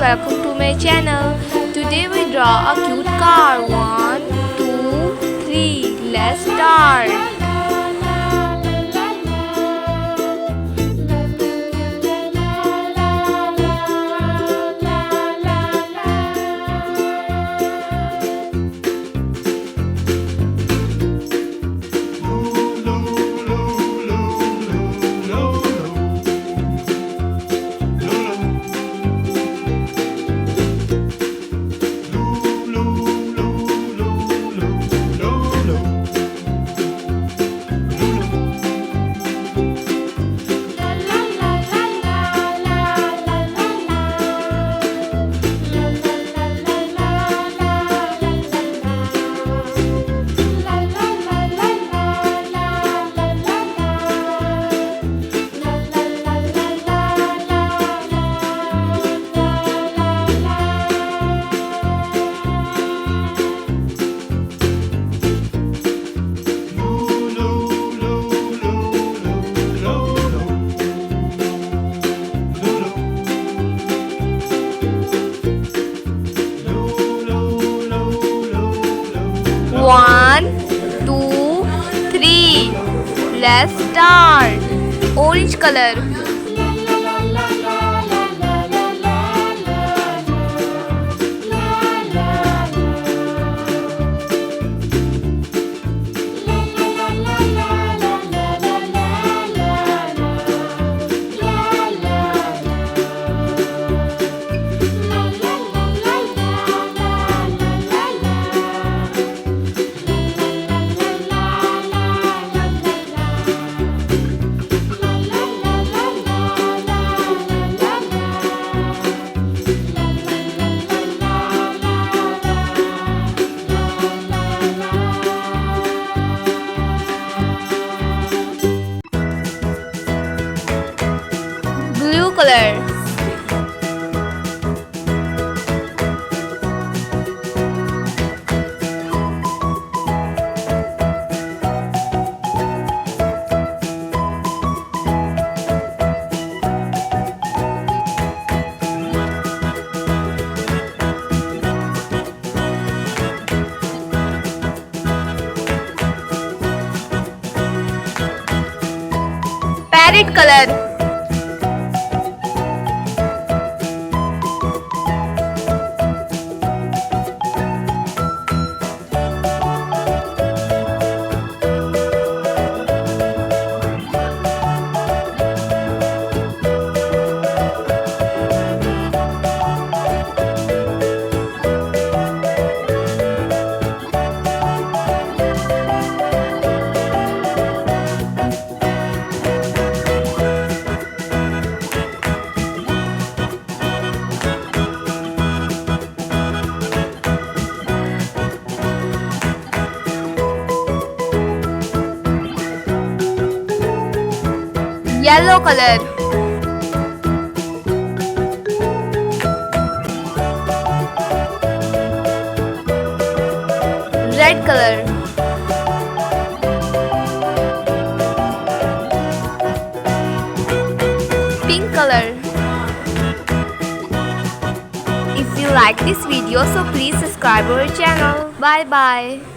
welcome to my channel. Today we draw a cute car. 1, 2, 3. Let's start. One, two, three. Let's start. Orange color. Blue color. Parrot color. Yellow color. Red color. Pink color. If you like this video, so please subscribe our channel. Bye bye.